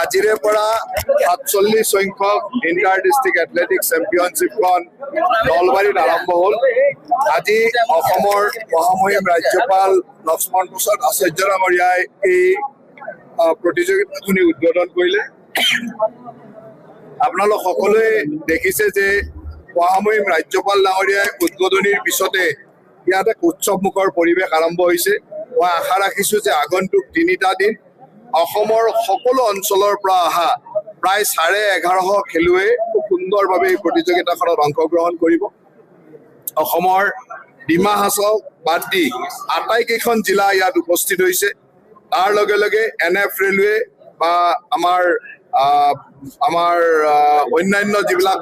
আজিৰে পৰা ৪৭ সংখ্যক ইণ্টাৰ ডিষ্ট্ৰিক্ট এথলেটিক্স চেম্পিয়নশ্বিপখন নলবাৰীত আৰম্ভ হ'ল। আজি অসমৰ মহামহিম ৰাজ্যপাল লক্ষ্মণ প্ৰসাদ আচাৰ্য ডাঙৰীয়াই এই প্ৰতিযোগিতাখনি উদ্বোধন কৰিলে। আপোনালোক সকলোৱে দেখিছে যে মহামহিম ৰাজ্যপাল ডাঙৰীয়াই উদ্বোধনীৰ পিছতে ইয়াত এক উৎসৱমুখৰ পৰিৱেশ আৰম্ভ হৈছে। মই আশা ৰাখিছোঁ যে আগন্তুক ৩টা দিন অসমৰ সকলো অঞ্চলৰ পৰা অহা প্ৰায় ১১৫০ খেলুৱৈ খুব সুন্দৰভাৱে এই প্ৰতিযোগিতাখনত অংশগ্ৰহণ কৰিব। অসমৰ ডিমা হাছাওক বাদ দি আটাইকেইখন জিলা ইয়াত উপস্থিত হৈছে। তাৰ লগে লগে NF ৰেলৱে বা আমাৰ অন্যান্য যিবিলাক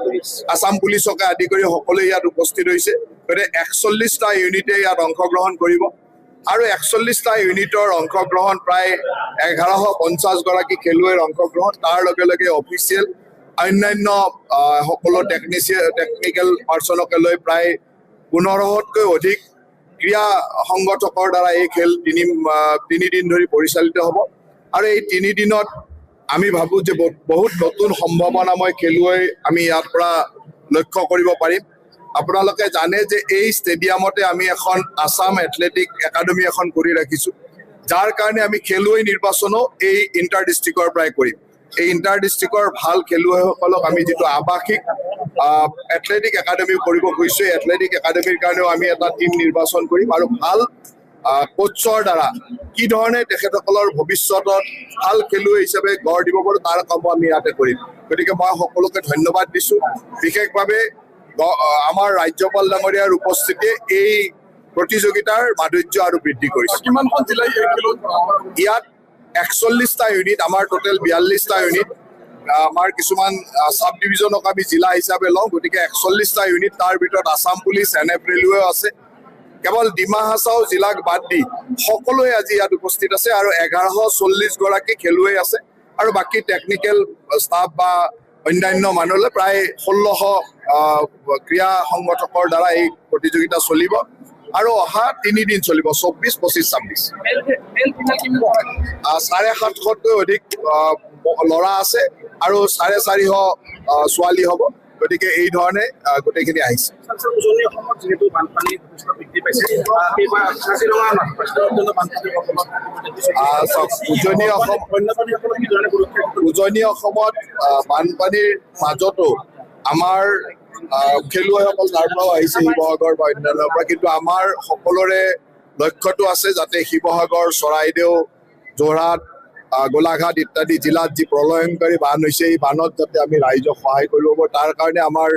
আসাম পুলিচকে আদি কৰি সকলোৱে ইয়াত উপস্থিত হৈছে। গতিকে ৪১টা ইউনিটে ইয়াত অংশগ্ৰহণ কৰিব আৰু ৪১টা ইউনিটৰ অংশগ্ৰহণ প্ৰায় ১১৫০ গৰাকী খেলুৱৈৰ অংশগ্ৰহণ। তাৰ লগে লগে অফিচিয়েল অন্যান্য সকলো টেকনিকেল পাৰ্চনকে লৈ প্ৰায় ১৫০০তকৈ অধিক ক্ৰীড়া সংগঠকৰ দ্বাৰা এই খেল তিনিদিন ধৰি পৰিচালিত হ'ব। আৰু এই ৩ দিনত আমি ভাবোঁ যে বহুত নতুন সম্ভাৱনাময় খেলুৱৈ আমি ইয়াৰ পৰা লক্ষ্য কৰিব পাৰিম। আপোনালোকে জানে যে এই ষ্টেডিয়ামতে আমি এখন আসাম এথলেটিক একাডেমি এখন কৰি ৰাখিছোঁ, যাৰ কাৰণে আমি খেলুৱৈ নিৰ্বাচনো এই ইণ্টাৰ ডিষ্ট্ৰিক্টৰ পৰাই কৰিম। এই ইণ্টাৰ ডিষ্ট্ৰিক্টৰ ভাল খেলুৱৈসকলক আমি যিটো আৱাসিক এথলেটিক একাডেমি কৰিব খুজিছোঁ, এই এথলেটিক একাডেমিৰ কাৰণেও আমি এটা টীম নিৰ্বাচন কৰিম আৰু ভাল কোচৰ দ্বাৰা কি ধৰণে তেখেতসকলৰ ভৱিষ্যতত ভাল খেলুৱৈ হিচাপে গঢ় দিব পাৰোঁ তাৰ কামো আমি ইয়াতে কৰিম। গতিকে মই সকলোকে ধন্যবাদ দিছোঁ। বিশেষভাৱে আমাৰ ৰাজ্যপাল ডাঙৰীয়াৰ উপস্থিতিয়ে এই প্ৰতিযোগিতাৰ মাধুৰ্য আৰু বৃদ্ধি কৰিছে। কিমানখন জিলাই ইয়াত ৪১টা ইউনিট, আমাৰ টোটেল ৪২টা ইউনিট। আমাৰ কিছুমান চাব ডিভিজনক আমি জিলা হিচাপে লওঁ, গতিকে ৪১টা ইউনিট। তাৰ ভিতৰত আসাম পুলিচ, NF ৰেলৱেও আছে। কেৱল ডিমা হাছাও জিলাক বাদ দি সকলোৱে আজি ইয়াত উপস্থিত আছে আৰু ১১৪০ গৰাকী খেলুৱৈ আছে আৰু বাকী টেকনিকেল ষ্টাফ বা অন্যান্য মানুহলৈ প্ৰায় ১৬০০ ক্ৰীড়া সংগঠকৰ দ্বাৰা এই প্ৰতিযোগিতা চলিব আৰু অহা ৩ দিন চলিব, ২৪, ২৫, ২৬। ৭৫০তকৈ অধিক ল'ৰা আছে আৰু ৪৫০ ছোৱালী হ'ব। গতিকে এই ধৰণে গোটেইখিনি আহিছে। উজনি অসমত যিহেতু বানপানী বৃদ্ধি পাইছে, উজনি অসমত বানপানীৰ মাজতো আমাৰ খেলুৱৈসকল তাৰ পৰাও আহিছে, শিৱসাগৰ বা অন্যান্যৰ পৰা। কিন্তু আমাৰ সকলোৰে লক্ষ্যটো আছে যাতে শিৱসাগৰ, চৰাইদেউ, যোৰহাট, গোলাঘাট ইত্যাদি জিলাত যি প্ৰলয়ংকাৰী বান হৈছে, এই বানত যাতে আমি ৰাইজক সহায় কৰিব পাৰোঁ। তাৰ কাৰণে আমাৰ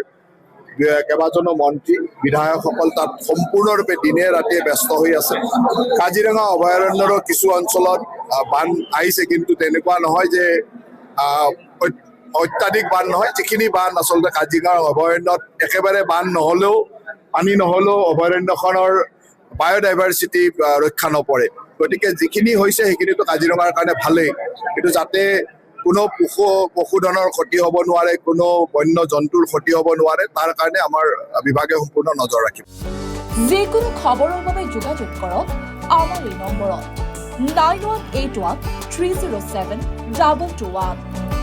কেইবাজনো মন্ত্ৰী, বিধায়কসকল তাত সম্পূৰ্ণৰূপে দিনে ৰাতিয়ে ব্যস্ত হৈ আছে। কাজিৰঙা অভয়াৰণ্যৰো কিছু অঞ্চলত বান আহিছে, কিন্তু তেনেকুৱা নহয় যে অত্যাধিক বান নহয়। যিখিনি বান আচলতে কাজিৰঙা অভয়াৰণ্যত একেবাৰে বান নহ'লেও, পানী নহ'লেও অভয়াৰণ্যখনৰ বায়'ডাইভাৰ্চিটি ৰক্ষা নপৰে। গতিকে যিখিনি হৈছে সেইখিনিতো কাজিৰঙাৰ কাৰণে ভালেই, কিন্তু যাতে কোনো পশুধনৰ ক্ষতি হ'ব নোৱাৰে, কোনো বন্য জন্তুৰ ক্ষতি হ'ব নোৱাৰে, তাৰ কাৰণে আমাৰ বিভাগে সম্পূৰ্ণ নজৰ ৰাখিব। যিকোনো খবৰৰ বাবে যোগাযোগ কৰক আমাৰ এই নম্বৰত 9181 307 2221।